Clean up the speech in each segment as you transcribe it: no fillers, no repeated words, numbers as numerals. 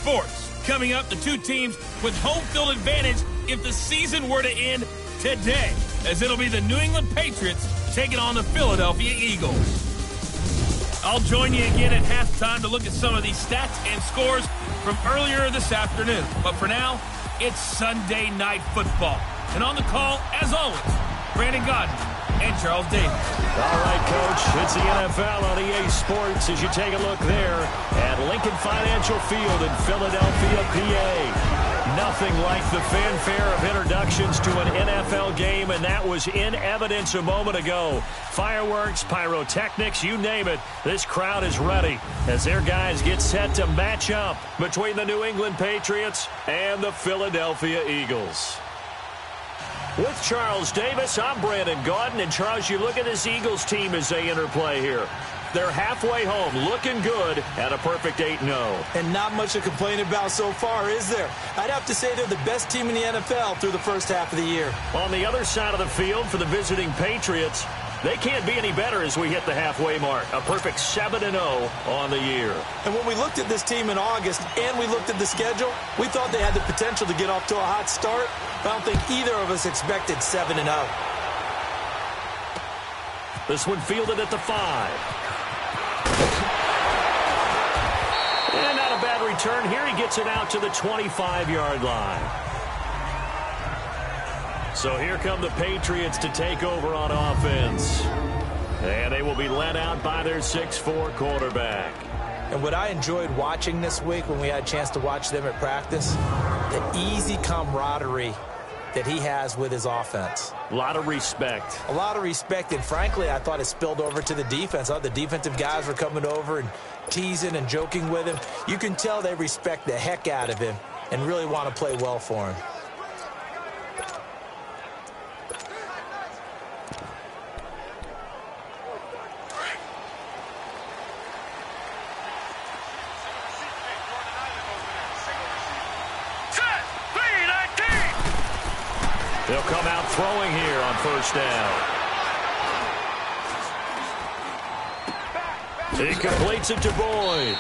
Sports. Coming up, the two teams with home field advantage if the season were to end today, as it'll be the New England Patriots taking on the Philadelphia Eagles. I'll join you again at halftime to look at some of these stats and scores from earlier this afternoon. But for now, it's Sunday Night Football. And on the call, as always, Brandon Godden and Charles Davis. All right, Coach, it's the NFL on EA Sports as you take a look there at Lincoln Financial Field in Philadelphia, PA. Nothing like the fanfare of introductions to an NFL game, and that was in evidence a moment ago. Fireworks, pyrotechnics, you name it. This crowd is ready as their guys get set to match up between the New England Patriots and the Philadelphia Eagles. With Charles Davis, I'm Brandon Gaudin. And, Charles, you look at this Eagles team as they interplay here. They're halfway home, looking good at a perfect 8-0. And not much to complain about so far, is there? I'd have to say they're the best team in the NFL through the first half of the year. On the other side of the field for the visiting Patriots, they can't be any better as we hit the halfway mark. A perfect 7-0 on the year. And when we looked at this team in August and we looked at the schedule, we thought they had the potential to get off to a hot start. I don't think either of us expected 7-0. This one fielded at the 5. And not a bad return here. He gets it out to the 25-yard line. So here come the Patriots to take over on offense. And they will be led out by their 6'4" quarterback. And what I enjoyed watching this week when we had a chance to watch them at practice, the easy camaraderie that he has with his offense. A lot of respect. A lot of respect, and frankly, I thought it spilled over to the defense. I thought the defensive guys were coming over and teasing and joking with him. You can tell they respect the heck out of him and really want to play well for him. They'll come out throwing here on first down. He completes it to Boyd.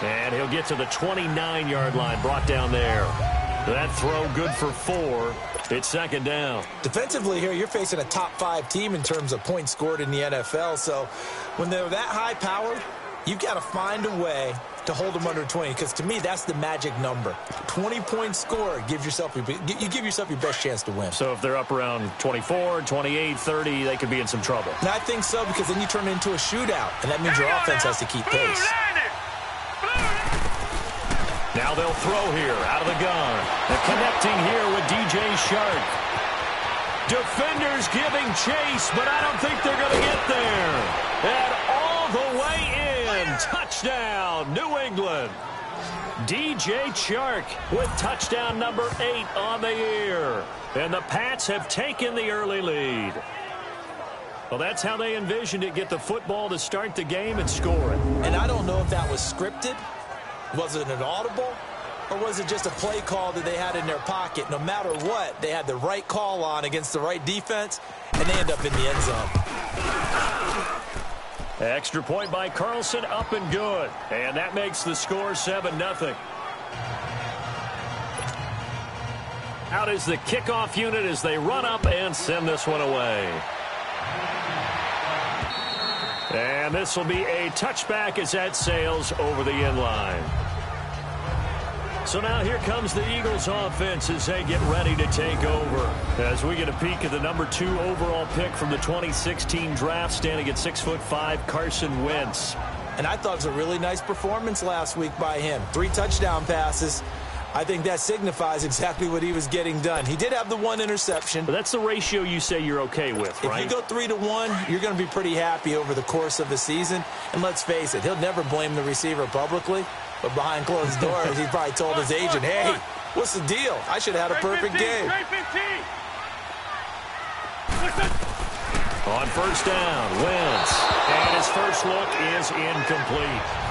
And he'll get to the 29-yard line, brought down there. That throw good for 4. It's second down. Defensively here, you're facing a top-5 team in terms of points scored in the NFL. So when they're that high powered, you've got to find a way to hold them under 20, because to me that's the magic number. 20-point score gives yourself you give yourself your best chance to win. So if they're up around 24, 28, 30, they could be in some trouble. And I think so, because then you turn it into a shootout, and that means your offense has to keep pace. Now they'll throw here out of the gun. They're connecting here with DJ Shark. Defenders giving chase, but I don't think they're going to get there. And all the way in. Touchdown, New England. DJ Chark with touchdown number 8 on the year. And the Pats have taken the early lead. Well, that's how they envisioned it. Get the football to start the game and score it. And I don't know if that was scripted. Was it an audible? Or was it just a play call that they had in their pocket? No matter what, they had the right call on against the right defense, and they end up in the end zone. Extra point by Carlson, up and good. And that makes the score 7-0. Out is the kickoff unit as they run up and send this one away. And this will be a touchback as that sails over the end line. So now here comes the Eagles offense as they get ready to take over. As we get a peek at the number 2 overall pick from the 2016 draft, standing at 6'5", Carson Wentz. And I thought it was a really nice performance last week by him. 3 touchdown passes. I think that signifies exactly what he was getting done. He did have the 1 interception. But that's the ratio you say you're okay with, right? If you go 3-1, you're going to be pretty happy over the course of the season. And let's face it, he'll never blame the receiver publicly. But behind closed doors, he probably told his agent, hey, what's the deal? I should have had a perfect game. On first down, Wentz. And his first look is incomplete.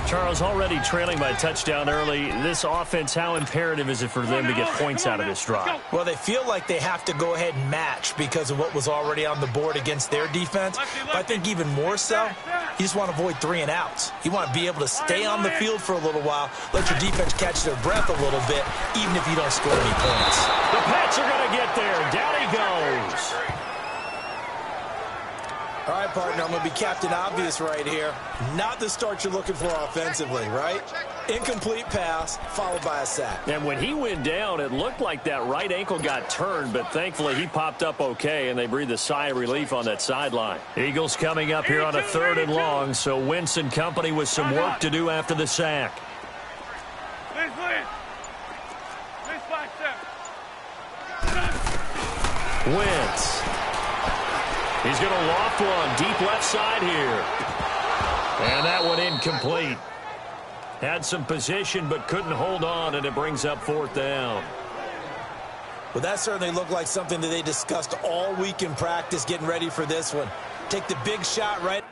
Charles, already trailing by a touchdown early. This offense, how imperative is it for them to get points out of this drive? Well, they feel like they have to go ahead and match because of what was already on the board against their defense. But I think even more so, You just want to avoid 3 and outs. You want to be able to stay on the field for a little while, let your defense catch their breath a little bit, even if you don't score any points. The Pats are going to get there. Down he goes. All right, partner, I'm going to be Captain Obvious right here. Not the start you're looking for offensively, right? Incomplete pass, followed by a sack. And when he went down, it looked like that right ankle got turned, but thankfully he popped up okay, and they breathed a sigh of relief on that sideline. Eagles coming up here on a 3rd and long, so Wentz and company with some work to do after the sack. Wentz. He's going to loft one deep left side here. And that one incomplete. Had some position but couldn't hold on, and it brings up 4th down. Well, that certainly looked like something that they discussed all week in practice getting ready for this one. Take the big shot right.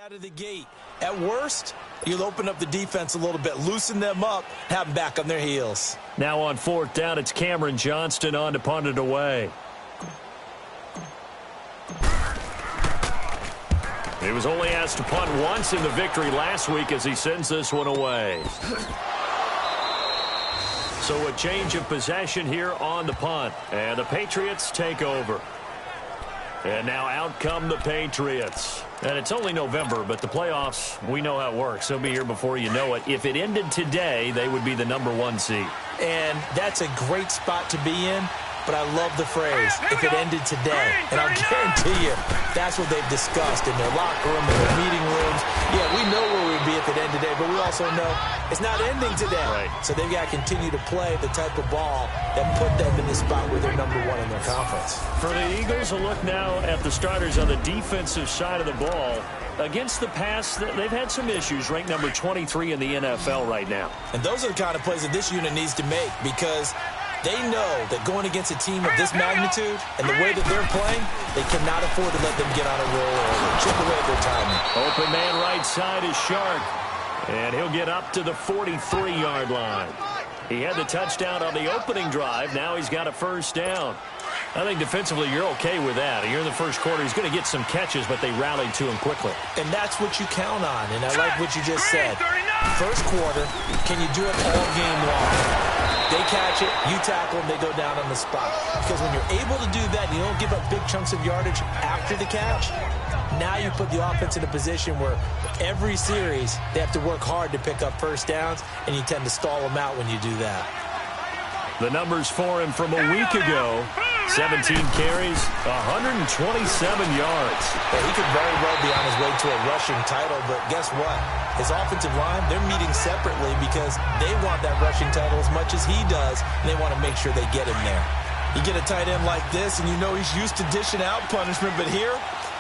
Out of the gate. At worst, you'll open up the defense a little bit, loosen them up, have them back on their heels. Now on 4th down, it's Cameron Johnston on to punt it away. He was only asked to punt once in the victory last week as he sends this one away. So a change of possession here on the punt, and the Patriots take over. And now out come the Patriots. And it's only November, but the playoffs, we know how it works. They'll be here before you know it. If it ended today, they would be the #1 seed. And that's a great spot to be in, but I love the phrase, if it ended today. And I'll guarantee you, that's what they've discussed in their locker room, in their meeting rooms. Yeah, we know where we'd be if it ended today, but we also know it's not ending today. Right. So they've got to continue to play the type of ball that put them in the spot where they're #1 in their conference. For the Eagles, a look now at the starters on the defensive side of the ball. Against the pass, they've had some issues, ranked number 23 in the NFL right now. And those are the kind of plays that this unit needs to make, because they know that going against a team of this magnitude and the way that they're playing, they cannot afford to let them get on a roll or chip away at their timing. Open man right side is Shark, and he'll get up to the 43-yard line. He had the touchdown on the opening drive. Now he's got a 1st down. I think defensively you're okay with that. Here in the first quarter, he's going to get some catches, but they rallied to him quickly. And that's what you count on, and I like what you just said. First quarter, can you do it all game long? They catch it, you tackle them, they go down on the spot. Because when you're able to do that, and you don't give up big chunks of yardage after the catch, now you put the offense in a position where every series they have to work hard to pick up 1st downs, and you tend to stall them out when you do that. The numbers for him from a week ago: 17 carries, 127 yards. Well, he could very well be on his way to a rushing title, but guess what? His offensive line, they're meeting separately because they want that rushing title as much as he does, and they want to make sure they get him there. You get a tight end like this, and you know he's used to dishing out punishment, but here,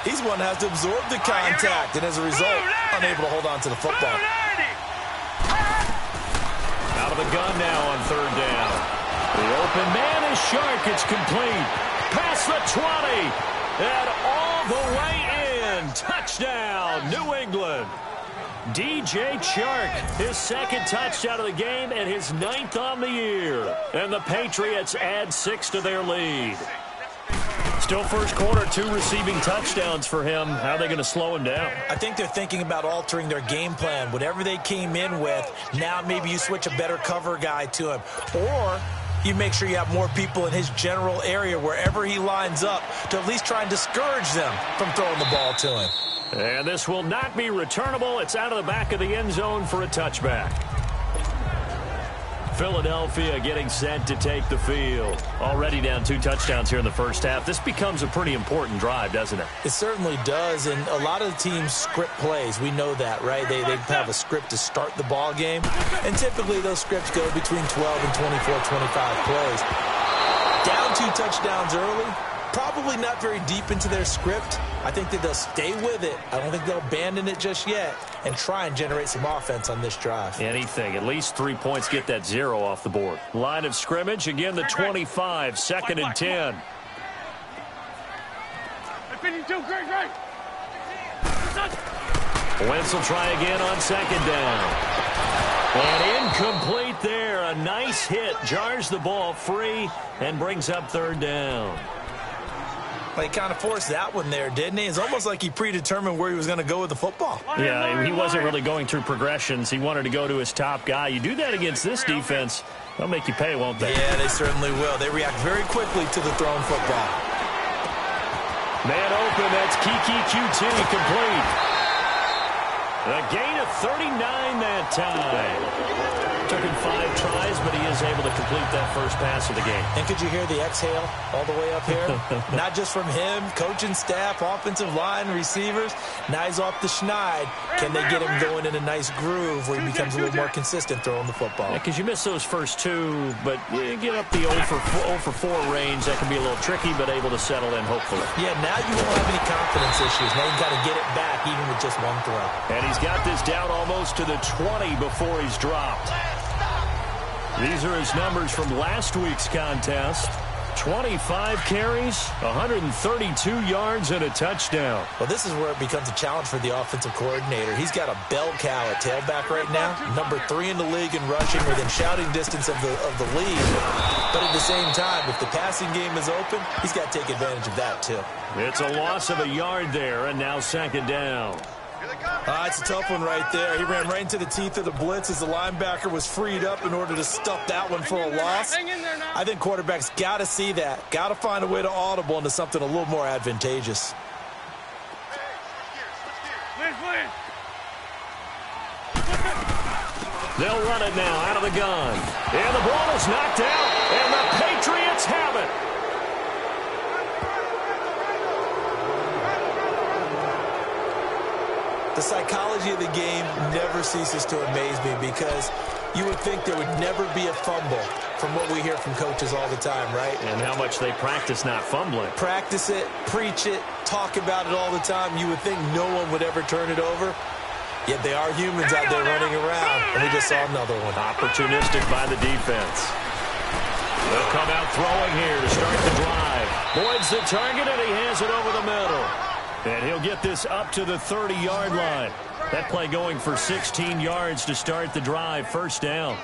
he's one that has to absorb the contact, and as a result, unable to hold on to the football. Out of the gun now on 3rd down. The open man is Shark. It's complete. Past the 20. And all the way in. Touchdown, New England. DJ Chark, his 2nd touchdown of the game and his 9th on the year. And the Patriots add 6 to their lead. Still first quarter, 2 receiving touchdowns for him. How are they going to slow him down? I think they're thinking about altering their game plan. Whatever they came in with, now maybe you switch a better cover guy to him. Or you make sure you have more people in his general area wherever he lines up to at least try and discourage them from throwing the ball to him. And this will not be returnable. It's out of the back of the end zone for a touchback. Philadelphia getting set to take the field. Already down 2 touchdowns here in the first half. This becomes a pretty important drive, doesn't it? It certainly does, and a lot of the teams script plays. We know that, right? They have a script to start the ball game, and typically those scripts go between 12 and 24, 25 plays. Down 2 touchdowns early, probably not very deep into their script. I think that they'll stay with it. I don't think they'll abandon it just yet and try and generate some offense on this drive. Anything. At least 3 points, get that 0 off the board. Line of scrimmage, again the 25, 2nd and 10. Wentz will try again on 2nd down. And incomplete there. A nice hit. Jars the ball free and brings up 3rd down. He kind of forced that one there, didn't he? It's almost like he predetermined where he was going to go with the football. Yeah, he wasn't really going through progressions. He wanted to go to his top guy. You do that against this defense, they'll make you pay, won't they? Yeah, they certainly will. They react very quickly to the thrown football. Man open, that's Kiki QT complete. A gain of 39 that time. Took him 5 tries, but he is able to complete that first pass of the game. And could you hear the exhale all the way up here? Not just from him, coaching staff, offensive line, receivers. Now he's off the schneid. Can they get him going in a nice groove where he becomes a little more consistent throwing the football? Because you miss those first 2, but you get up the 0 for 4 range. That can be a little tricky, but able to settle in, hopefully. Yeah, now you won't have any confidence issues. Now you've got to get it back even with just 1 throw. And he's got this down almost to the 20 before he's dropped. These are his numbers from last week's contest. 25 carries, 132 yards, and a touchdown. Well, this is where it becomes a challenge for the offensive coordinator. He's got a bell cow at tailback right now, number 3 in the league in rushing within shouting distance of the lead. But at the same time, if the passing game is open, he's got to take advantage of that too. It's a loss of a yard there, and now 2nd down. It's a tough one right there. He ran right into the teeth of the blitz as the linebacker was freed up in order to stuff that one for a loss. I think quarterbacks got to see that. Got to find a way to audible into something a little more advantageous. They'll run it now out of the gun. And the ball is knocked out, and the Patriots have it. The psychology of the game never ceases to amaze me because you would think there would never be a fumble from what we hear from coaches all the time, right? And how much they practice not fumbling. Practice it, preach it, talk about it all the time. You would think no one would ever turn it over. Yet they are humans out there running around, and we just saw another one. Opportunistic by the defense. They'll come out throwing here to start the drive. Boyd's the target, and he has it over the middle. And he'll get this up to the 30-yard line. That play going for 16 yards to start the drive. 1st down.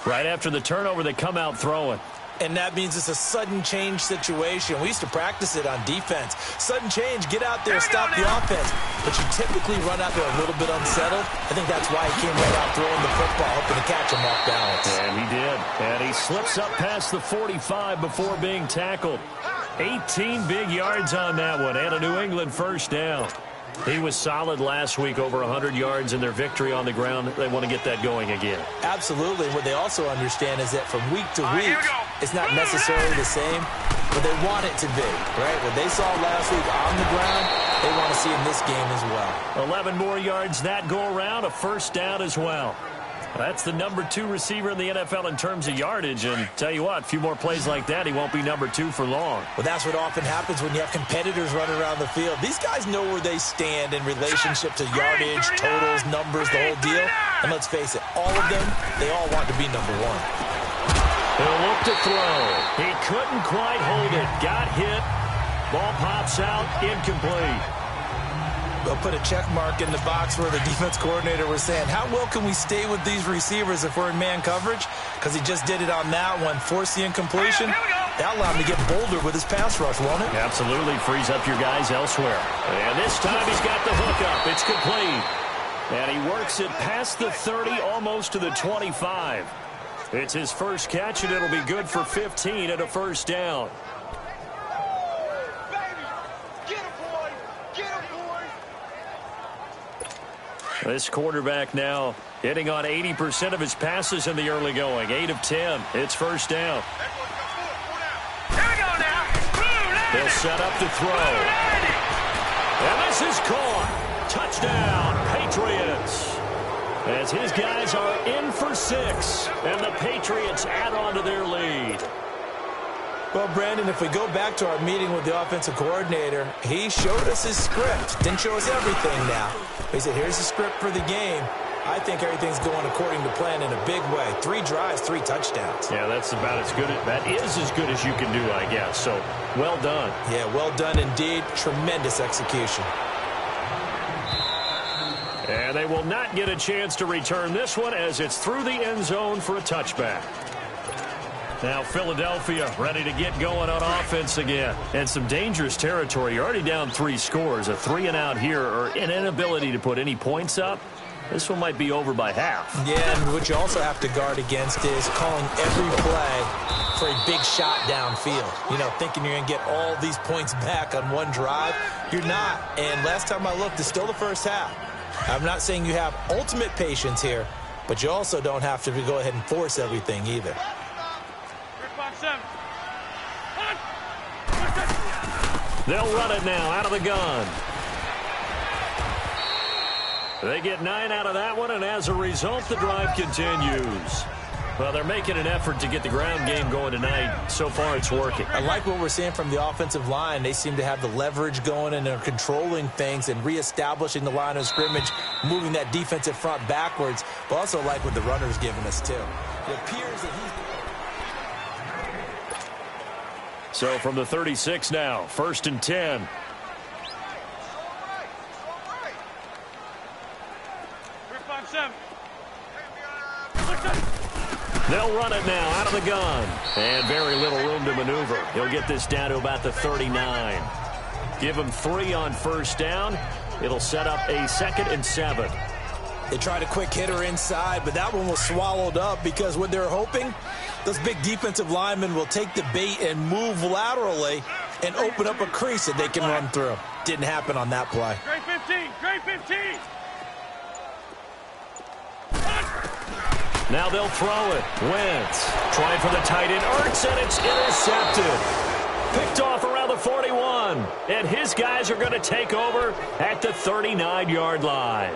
Right after the turnover, they come out throwing. And that means it's a sudden change situation. We used to practice it on defense. Sudden change, get out there, stop the offense. But you typically run out there a little bit unsettled. I think that's why he came right out throwing the football, hoping to catch him off balance. And he did. And he slips up past the 45 before being tackled. 18 big yards on that one, and a New England 1st down. He was solid last week, over 100 yards in their victory on the ground. They want to get that going again. Absolutely. What they also understand is that from week to week, it's not necessarily the same, but they want it to be, right? What they saw last week on the ground, they want to see in this game as well. 11 more yards that go around, a 1st down as well. That's the number 2 receiver in the NFL in terms of yardage, and tell you what, a few more plays like that, he won't be number 2 for long. Well, that's what often happens when you have competitors running around the field. These guys know where they stand in relationship to yardage, totals, numbers, the whole deal. And let's face it, all of them, they all want to be number 1. He'll look to throw. He couldn't quite hold it. Got hit. Ball pops out, incomplete. They'll put a check mark in the box where the defense coordinator was saying, how well can we stay with these receivers if we're in man coverage? Because he just did it on that one, forced the incompletion. That'll allow him to get bolder with his pass rush, won't it? Absolutely. Frees up your guys elsewhere. And this time he's got the hookup. It's complete. And he works it past the 30, almost to the 25. It's his first catch, and it'll be good for 15 and a first down. This quarterback now hitting on 80% of his passes in the early going. 8 of 10. It's first down. They'll set up to throw. And this is caught. Touchdown, Patriots. As his guys are in for 6. And the Patriots add on to their lead. Well, Brandon, if we go back to our meeting with the offensive coordinator, he showed us his script. Didn't show us everything now. He said, here's the script for the game. I think everything's going according to plan in a big way. 3 drives, 3 touchdowns. Yeah, that's about as good. That is as good as you can do, I guess. So, well done. Yeah, well done indeed. Tremendous execution. And they will not get a chance to return this one as it's through the end zone for a touchback. Now Philadelphia ready to get going on offense again. And some dangerous territory. You're already down 3 scores. A 3-and-out here or an inability to put any points up. This one might be over by half. Yeah, and what you also have to guard against is calling every play for a big shot downfield. You know, thinking you're going to get all these points back on one drive. You're not. And last time I looked, it's still the first half. I'm not saying you have ultimate patience here, but you also don't have to go ahead and force everything either. They'll run it now out of the gun. They get 9 out of that one, and as a result, the drive continues. Well, they're making an effort to get the ground game going tonight. So far, it's working. I like what we're seeing from the offensive line. They seem to have the leverage going, and they're controlling things and reestablishing the line of scrimmage, moving that defensive front backwards. But also like what the runner's giving us, too. It appears that he's... So from the 36 now, 1st and 10. They'll run it now out of the gun. And very little room to maneuver. He'll get this down to about the 39. Give him 3 on first down. It'll set up a 2nd and 7. They tried a quick hitter inside, but that one was swallowed up because what they're hoping, those big defensive linemen will take the bait and move laterally and open up a crease that they can run through. Didn't happen on that play. Great 15, great 15. Now they'll throw it. Wentz trying for the tight end. Ertz, and it's intercepted. Picked off around the 41. And his guys are going to take over at the 39-yard line.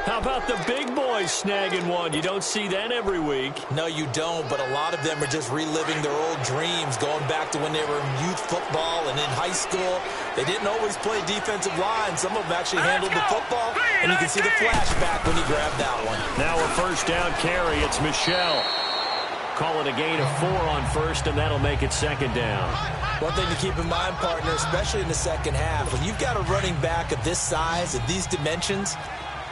How about the big boys snagging one? You don't see that every week. No, you don't, but a lot of them are just reliving their old dreams, going back to when they were in youth football and in high school. They didn't always play defensive line. Some of them actually handled the football, and you can see the flashback when he grabbed that one. Now a first down carry. It's Michelle. Call it a gain of 4 on first, and that'll make it 2nd down. One thing to keep in mind, partner, especially in the second half, when you've got a running back of this size, of these dimensions,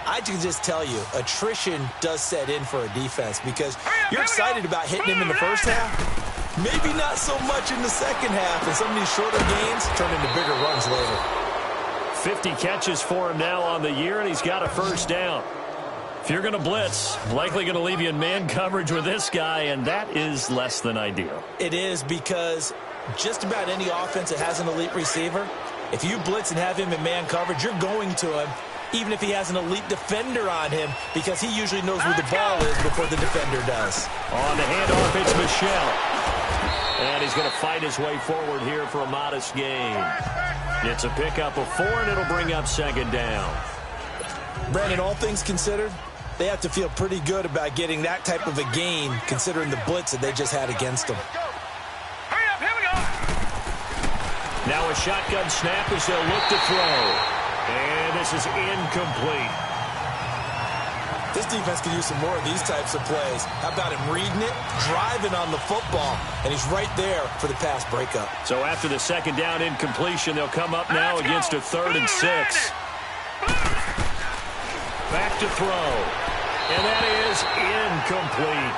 I can just tell you, attrition does set in for a defense because you're excited about hitting him in the first half. Maybe not so much in the second half, and some of these shorter gains turn into bigger runs later. 50 catches for him now on the year, and he's got a first down. If you're going to blitz, likely going to leave you in man coverage with this guy, and that is less than ideal. It is because just about any offense that has an elite receiver, if you blitz and have him in man coverage, you're going to him, even if he has an elite defender on him, because he usually knows where the ball is before the defender does. On the handoff, it's Michelle. And he's going to fight his way forward here for a modest gain. It's a pickup of 4, and it'll bring up 2nd down. Brandon, all things considered, they have to feel pretty good about getting that type of a gain, considering the blitz that they just had against them. Hurry up, here we go. Now a shotgun snap as they'll look to throw. And this is incomplete. This defense can use some more of these types of plays. How about him reading it, driving on the football, and he's right there for the pass breakup. So after the 2nd down incompletion, they'll come up now against a 3rd and 6. Back to throw. And that is incomplete.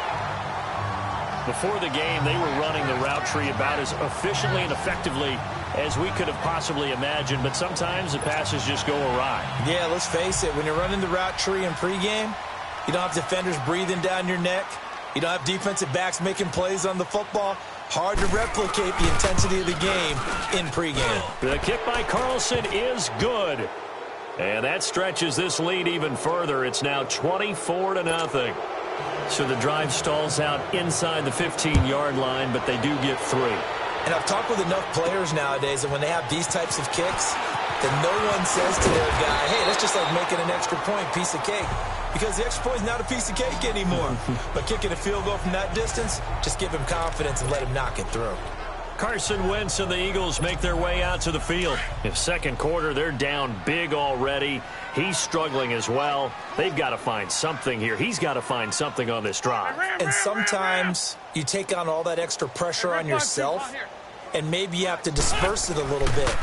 Before the game, they were running the route tree about as efficiently and effectively as we could have possibly imagined, but sometimes the passes just go awry. Yeah, let's face it. When you're running the route tree in pregame, you don't have defenders breathing down your neck. You don't have defensive backs making plays on the football. Hard to replicate the intensity of the game in pregame. The kick by Carlson is good. And that stretches this lead even further. It's now 24-0. So the drive stalls out inside the 15-yard line, but they do get 3. And I've talked with enough players nowadays that when they have these types of kicks, that no one says to their guy, hey, that's just like making an extra point, piece of cake. Because the extra point is not a piece of cake anymore. But kicking a field goal from that distance, just give him confidence and let him knock it through. Carson Wentz and the Eagles make their way out to the field. In second quarter, they're down big already. He's struggling as well. They've got to find something here. He's got to find something on this drive. And sometimes you take on all that extra pressure on yourself, and maybe you have to disperse it a little bit.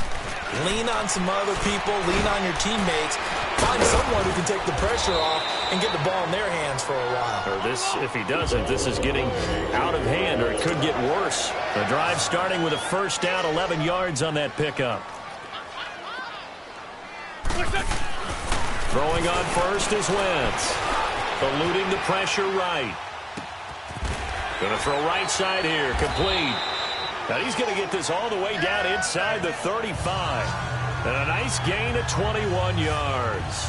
Lean on some other people, lean on your teammates, find someone who can take the pressure off and get the ball in their hands for a while. Or this, if he doesn't, this is getting out of hand, or it could get worse. The drive starting with a first down, 11 yards on that pickup. Throwing on first is Wentz. Eluding the pressure right. Going to throw right side here, complete. Now he's going to get this all the way down inside the 35. And a nice gain of 21 yards.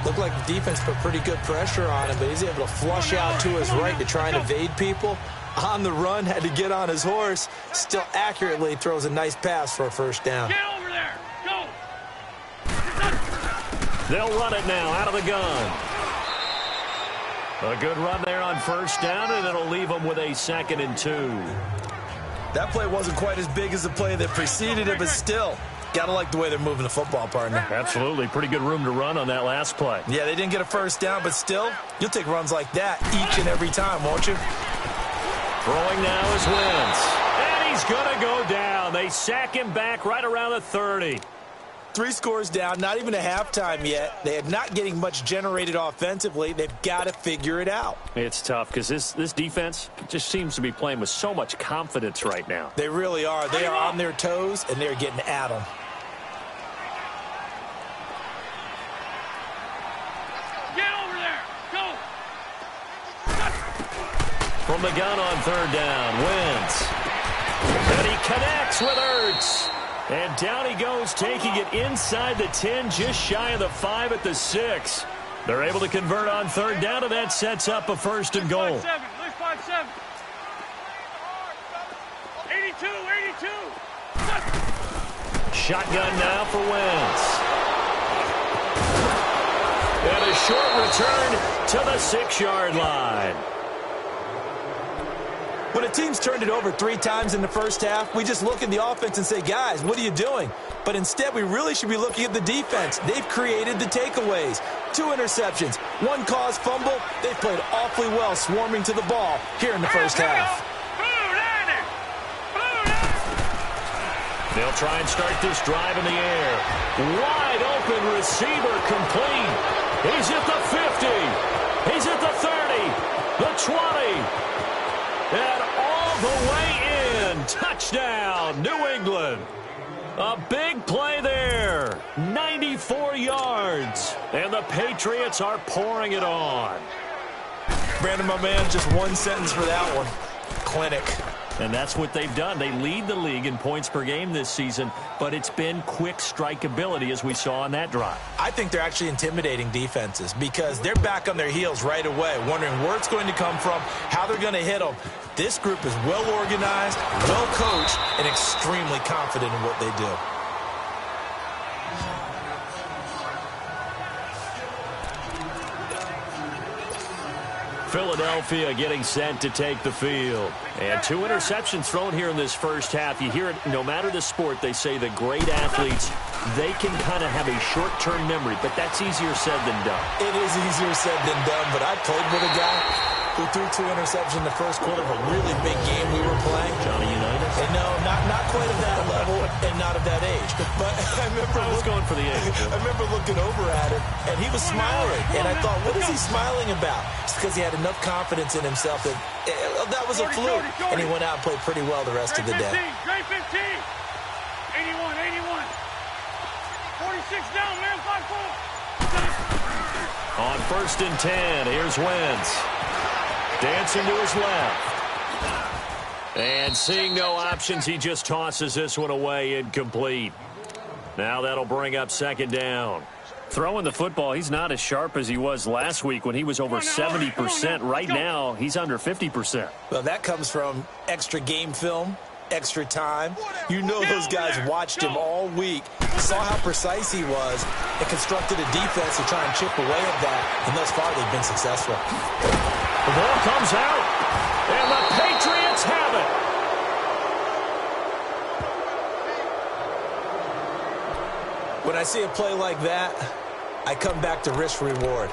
Looked like the defense put pretty good pressure on him, but he's able to flush out to his right to try and evade people. On the run, had to get on his horse. Still accurately throws a nice pass for a first down. Get over there. Go. They'll run it now out of the gun. A good run there on first down, and it'll leave them with a 2nd and 2. That play wasn't quite as big as the play that preceded it, but still, got to like the way they're moving the football, partner. Absolutely. Pretty good room to run on that last play. Yeah, they didn't get a first down, but still, you'll take runs like that each and every time, won't you? Throwing now is Wentz. And he's going to go down. They sack him back right around the 30. 3 scores down, not even a halftime yet. They are not getting much generated offensively. They've got to figure it out. It's tough because this defense just seems to be playing with so much confidence right now. They really are. They are on their toes, and they're getting at them. Get over there. Go. From the gun on third down, Wentz. And he connects with Ertz. And down he goes, taking it inside the 10, just shy of the 5 at the 6. They're able to convert on third down, and that sets up a 1st and goal. 5-7. 82. Shotgun now for Wentz. And a short return to the 6-yard line. When a team's turned it over 3 times in the first half, we just look at the offense and say, guys, what are you doing? But instead, we really should be looking at the defense. They've created the takeaways. 2 interceptions, 1 caused fumble. They've played awfully well swarming to the ball here in the first half. They'll try and start this drive in the air. Wide open receiver complete. He's at the 50. He's at the 30. The 20. And all the way in. Touchdown, New England. A big play there. 94 yards. And the Patriots are pouring it on. Brandon, my man, just 1 sentence for that one. Clinic. And that's what they've done. They lead the league in points per game this season, but it's been quick strikeability as we saw on that drive. I think they're actually intimidating defenses because they're back on their heels right away, wondering where it's going to come from, how they're going to hit them. This group is well organized, well coached, and extremely confident in what they do. Philadelphia getting set to take the field. And 2 interceptions thrown here in this first half. You hear it no matter the sport. They say the great athletes, they can kind of have a short-term memory, but that's easier said than done. It is easier said than done, but I played with a guy who threw 2 interceptions in the first quarter of a really big game we were playing. Johnny Unitas? And no, not quite at that level and not at that age. But I was going for the age. I remember looking over at him, and he was smiling. And I thought, what is he smiling about? It's because he had enough confidence in himself that that was a fluke. And he went out and played pretty well the rest of the day. Grade 15. 81, 81. 46 down, man. 5-4. On 1st and 10, here's Wentz. Dancing to his left. And seeing no options, he just tosses this one away incomplete. Now that'll bring up 2nd down. Throwing the football, he's not as sharp as he was last week when he was over 70%. Right now, he's under 50%. Well, that comes from extra game film, extra time. You know those guys watched him all week, saw how precise he was, and constructed a defense to try and chip away at that. And thus far, they've been successful. The ball comes out, and the Patriots have it. When I see a play like that, I come back to risk-reward.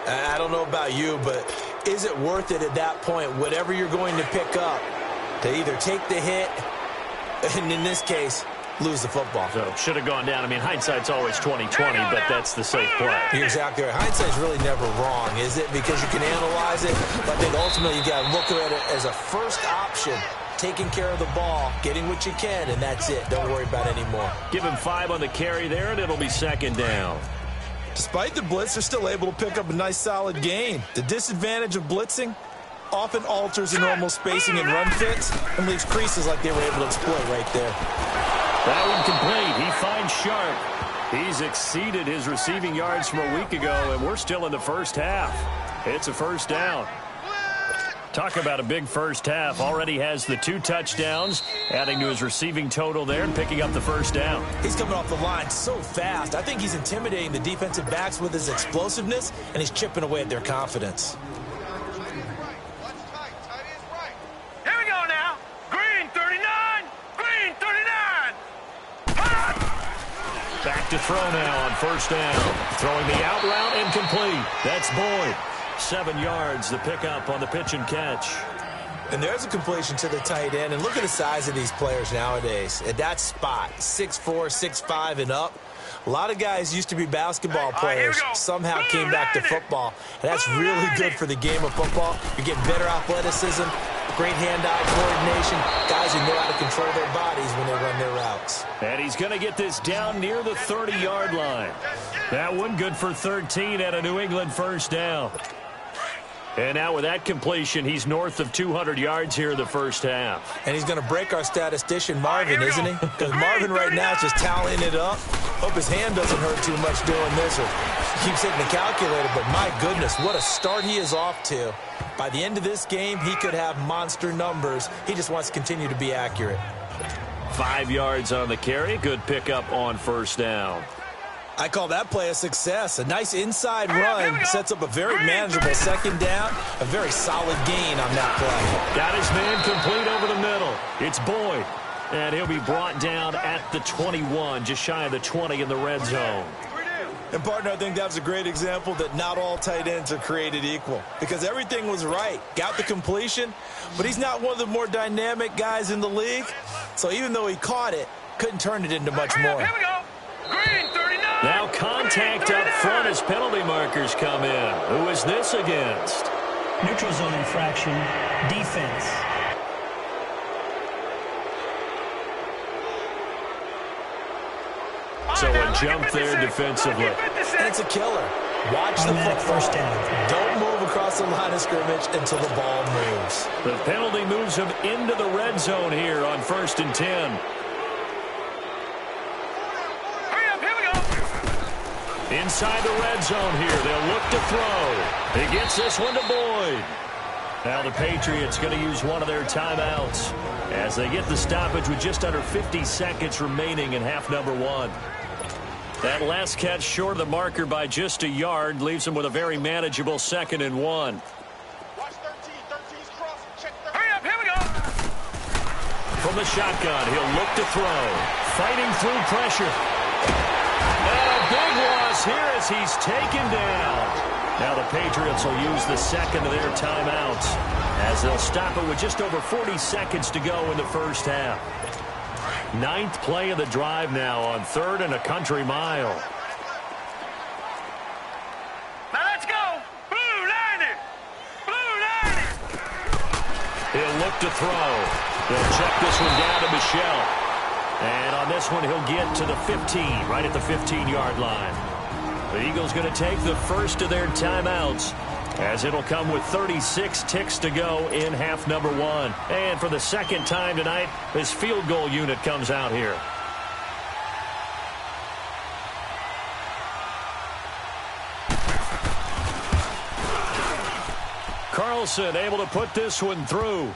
I don't know about you, but is it worth it at that point, whatever you're going to pick up, to either take the hit, and in this case, lose the football? So should have gone down. I mean, hindsight's always 20/20, but that's the safe play. You're exactly right. Hindsight's really never wrong, is it? Because you can analyze it, but I think ultimately you got to look at it as a first option, taking care of the ball, getting what you can, and that's it. Don't worry about it anymore. Give him 5 on the carry there, and it'll be 2nd down. Despite the blitz, they're still able to pick up a nice, solid gain. The disadvantage of blitzing often alters the normal spacing and run fits and leaves creases like they were able to exploit right there. That one complete. He finds Sharp. He's exceeded his receiving yards from a week ago, and we're still in the first half. It's a 1st down. Talk about a big first half. Already has the 2 touchdowns, adding to his receiving total there and picking up the 1st down. He's coming off the line so fast. I think he's intimidating the defensive backs with his explosiveness, and he's chipping away at their confidence. Here we go now. Green 39. Green 39. Back to throw now on 1st down. Throwing the out route incomplete. That's Boyd. 7 yards, the pickup on the pitch and catch. And there's a completion to the tight end. And look at the size of these players nowadays. At that spot, 6'4", 6'5", and up. A lot of guys used to be basketball players, somehow came back to football. And that's really good for the game of football. You're getting better athleticism, great hand-eye coordination, guys who know how to control their bodies when they run their routes. And he's going to get this down near the 30-yard line. That one good for 13 at a New England 1st down. And now with that completion, he's north of 200 yards here in the 1st half. And he's going to break our statistician Marvin, isn't he? Because Marvin right now is just tallying it up. Hope his hand doesn't hurt too much doing this or keeps hitting the calculator. But my goodness, what a start he is off to. By the end of this game, he could have monster numbers. He just wants to continue to be accurate. 5 yards on the carry. Good pickup on 1st down. I call that play a success. A nice inside run sets up a very manageable 2nd down. A very solid gain on that play. Got his man complete over the middle. It's Boyd. And he'll be brought down at the 21, just shy of the 20 in the red zone. And, partner, I think that was a great example that not all tight ends are created equal. Because everything was right. Got the completion, but he's not one of the more dynamic guys in the league. So even though he caught it, couldn't turn it into much more. Here we go. Green 39. Now contact up front as penalty markers come in. Who is this against? Neutral zone infraction, defense. So a jump there defensively. And it's a killer. Watch the Automatic football. 1st down. Don't move across the line of scrimmage until the ball moves. The penalty moves him into the red zone here on 1st and 10. Inside the red zone here. They'll look to throw. He gets this one to Boyd. Now the Patriots going to use one of their timeouts as they get the stoppage with just under 50 seconds remaining in half number 1. That last catch short of the marker by just a yard leaves him with a very manageable 2nd and 1. Hurry up, here we go. From the shotgun, he'll look to throw. Fighting through pressure. And a big loss miss here as he's taken down. Now the Patriots will use the second of their timeouts as they'll stop it with just over 40 seconds to go in the first half. 9th play of the drive now on 3rd and a country mile. Now let's go. Blue Niners. Blue Niners. He'll look to throw. They'll check this one down to Michel. And on this one, he'll get to the 15, right at the 15-yard line. The Eagles going to take the first of their timeouts, as it'll come with 36 ticks to go in half number 1. And for the second time tonight, this field goal unit comes out here. Carlson able to put this one through.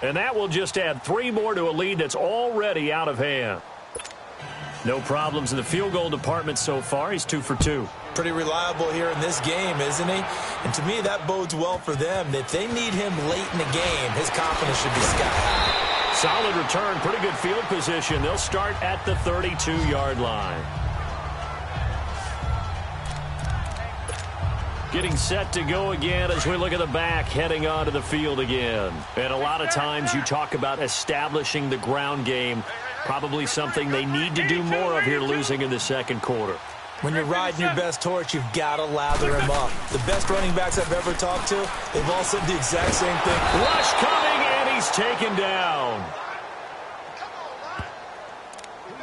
And that will just add 3 more to a lead that's already out of hand. No problems in the field goal department so far. He's 2 for 2. Pretty reliable here in this game, isn't he? And to me, that bodes well for them. If they need him late in the game, his confidence should be sky high. Solid return, pretty good field position. They'll start at the 32-yard line. Getting set to go again as we look at the back, heading onto the field again. And a lot of times you talk about establishing the ground game. Probably something they need to do more of here, losing in the second quarter. When you're riding your best torch, you've got to lather him up. The best running backs I've ever talked to, they've all said the exact same thing. Rush coming, and he's taken down.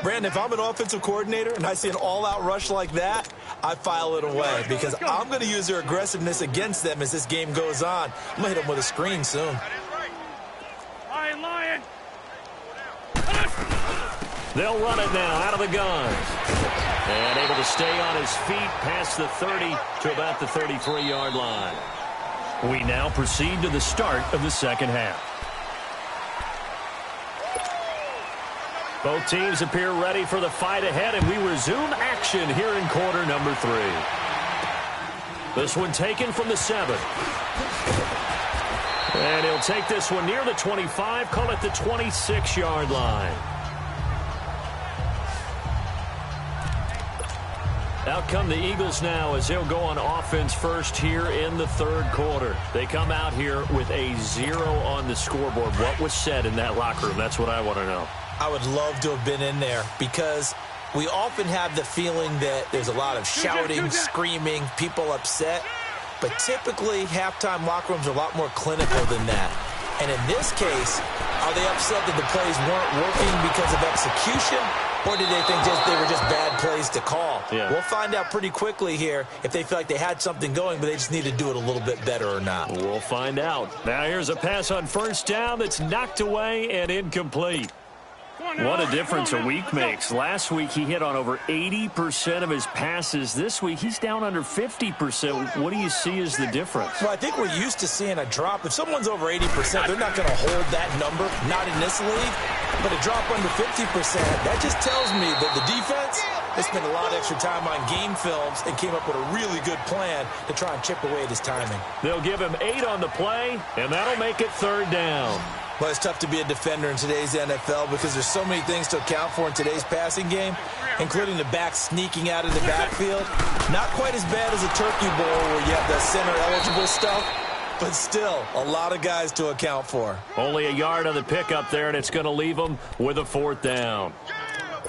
Brandon, if I'm an offensive coordinator and I see an all-out rush like that, I file it away because I'm going to use their aggressiveness against them as this game goes on. I'm going to hit them with a screen soon. Lion. They'll run it now out of the gun. And able to stay on his feet past the 30 to about the 33-yard line. We now proceed to the start of the second half. Both teams appear ready for the fight ahead, and we resume action here in quarter number 3. This one taken from the 7. And he'll take this one near the 25, call it the 26-yard line. Out come the Eagles now as they'll go on offense first here in the third quarter. They come out here with a 0 on the scoreboard. What was said in that locker room? That's what I want to know. I would love to have been in there because we often have the feeling that there's a lot of shouting, screaming, people upset. But typically, halftime locker rooms are a lot more clinical than that. And in this case, are they upset that the plays weren't working because of execution? Or did they think they were just bad plays to call? Yeah. We'll find out pretty quickly here if they feel like they had something going, but they just need to do it a little bit better or not. We'll find out. Now here's a pass on first down that's knocked away and incomplete. What a difference a week makes. Last week he hit on over 80% of his passes. This week he's down under 50%. What do you see as the difference? Well, I think we're used to seeing a drop. If someone's over 80%, they're not going to hold that number, not in this league. But a drop under 50%, that just tells me that the defense, they spent a lot of extra time on game films and came up with a really good plan to try and chip away at his timing. They'll give him 8 on the play, and that'll make it third down. Well, it's tough to be a defender in today's NFL because there's so many things to account for in today's passing game, including the back sneaking out of the backfield. Not quite as bad as a turkey bowl where you have the center-eligible stuff, but still a lot of guys to account for. Only a yard on the pickup there, and it's going to leave them with a fourth down.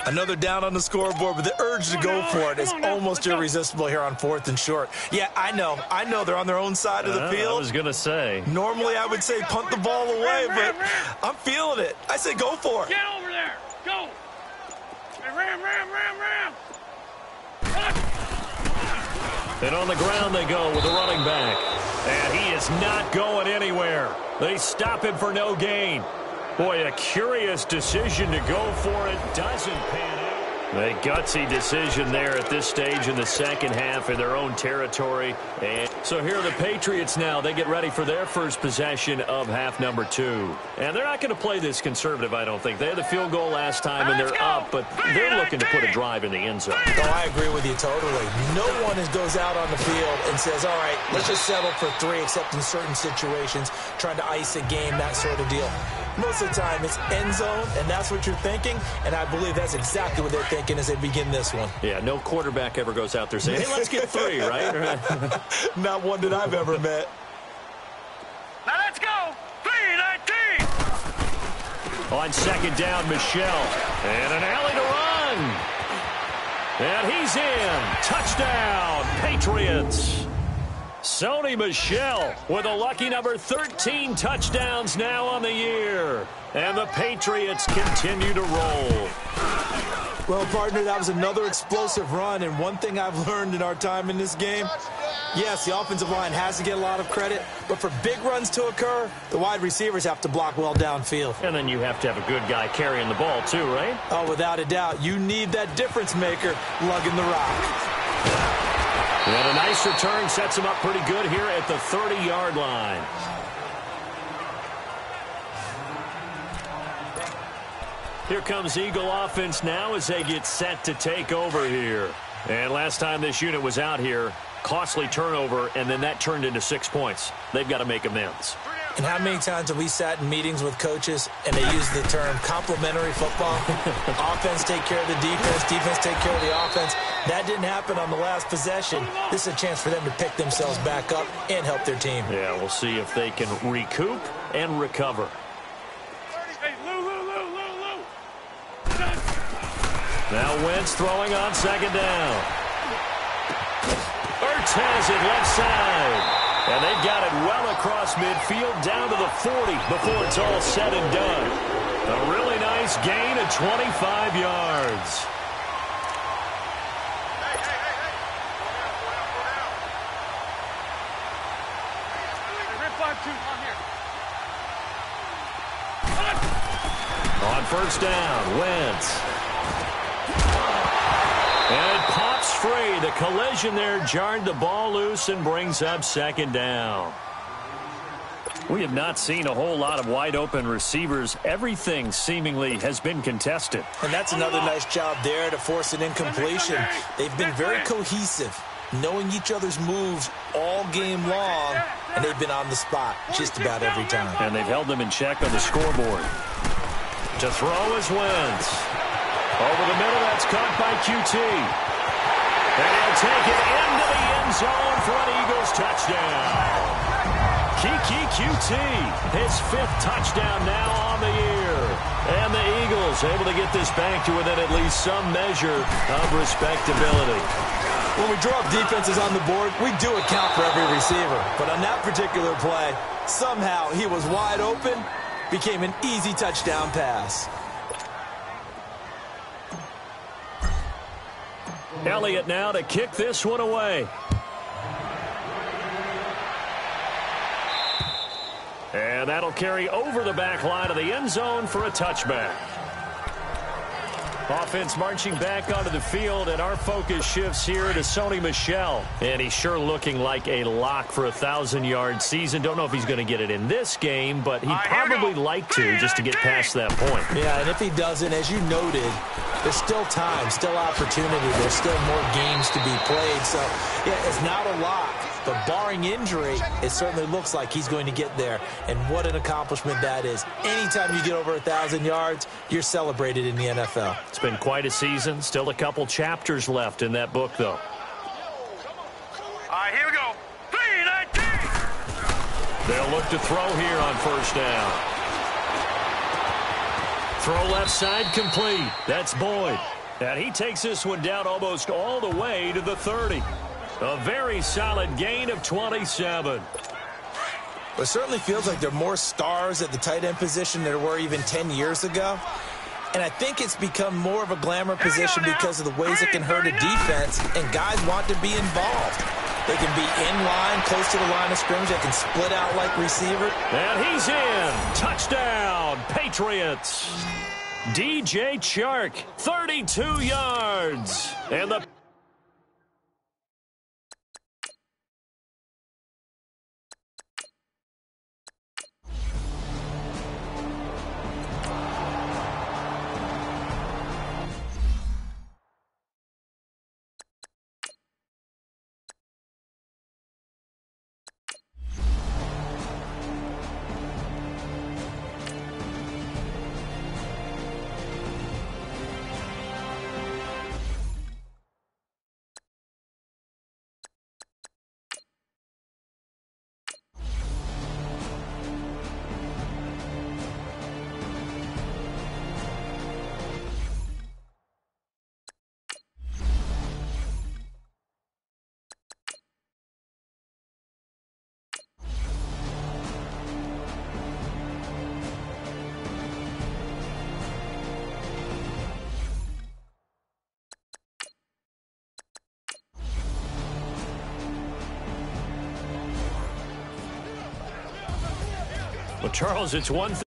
Another down on the scoreboard, but the urge to go for it is almost irresistible here on 4th and short. Yeah, I know they're on their own side of the field. I was going to say. Normally I would say punt the ball away, but I'm feeling it. I say go for it. Get over there. Go. Ram. And on the ground they go with the running back. And he is not going anywhere. They stop him for no gain. Boy, a curious decision to go for it. Doesn't pan out. A gutsy decision there at this stage in the second half in their own territory. And so here are the Patriots now. They get ready for their first possession of half number 2. And they're not going to play this conservative, I don't think. They had the field goal last time, and they're up, but they're looking to put a drive in the end zone. Oh, I agree with you totally. No one goes out on the field and says, all right, let's just settle for 3, except in certain situations, trying to ice a game, that sort of deal. Most of the time, it's end zone, and that's what you're thinking, and I believe that's exactly what they're thinking as they begin this one. Yeah, no quarterback ever goes out there saying, hey, let's get 3, right? Not one that I've ever met. Now let's go. 3-19. On second down, Michelle. And an alley to run. And he's in. Touchdown, Patriots. Sony Michel with a lucky number 13 touchdowns now on the year. And the Patriots continue to roll. Well, partner, that was another explosive run, and one thing I've learned in our time in this game, yes, the offensive line has to get a lot of credit, but for big runs to occur, the wide receivers have to block well downfield. And then you have to have a good guy carrying the ball too, right? Oh, without a doubt. You need that difference maker lugging the rock. And a nice return sets him up pretty good here at the 30-yard line. Here comes Eagle offense now as they get set to take over here. And last time this unit was out here, costly turnover, and then that turned into 6 points. They've got to make amends. And how many times have we sat in meetings with coaches and they use the term complementary football? Offense take care of the defense, defense take care of the offense. That didn't happen on the last possession. This is a chance for them to pick themselves back up and help their team. Yeah, we'll see if they can recoup and recover. Hey, Lou. Now Wentz throwing on second down. Ertz has it left side. And they've got it well across midfield down to the 40 before it's all said and done. A really nice gain of 25 yards. On first down, Wentz. And it pops free. The collision there jarred the ball loose and brings up second down. We have not seen a whole lot of wide-open receivers. Everything seemingly has been contested. And that's another nice job there to force an incompletion. They've been very cohesive, knowing each other's moves all game long, and they've been on the spot just about every time. And they've held them in check on the scoreboard. To throw is Wentz. Over the middle, that's caught by QT. And he'll take it into the end zone for an Eagles touchdown. Kiki QT, his 5th touchdown now on the year. And the Eagles able to get this back to within at least some measure of respectability. When we draw up defenses on the board, we do account for every receiver. But on that particular play, somehow he was wide open, became an easy touchdown pass. Elliott now to kick this one away. And that'll carry over the back line of the end zone for a touchback. Offense marching back onto the field, and our focus shifts here to Sony Michel. And he's sure looking like a lock for a 1,000-yard season. Don't know if he's going to get it in this game, but he'd probably like to just to get past that point. Yeah, and if he doesn't, as you noted, there's still time, still opportunity. There's still more games to be played. So, yeah, it's not a lock. But barring injury, it certainly looks like he's going to get there. And what an accomplishment that is. Anytime you get over 1,000 yards, you're celebrated in the NFL. It's been quite a season. Still a couple chapters left in that book, though. All right, here we go. 3-19. They'll look to throw here on first down. Throw left side complete. That's Boyd. And he takes this one down almost all the way to the 30. A very solid gain of 27. It certainly feels like there are more stars at the tight end position than there were even 10 years ago. And I think it's become more of a glamour position because of the ways it can hurt a defense, and guys want to be involved. They can be in line, close to the line of scrimmage. They can split out like receiver. And he's in. Touchdown, Patriots. DJ Chark, 32 yards. And the Well, Charles, it's one thing.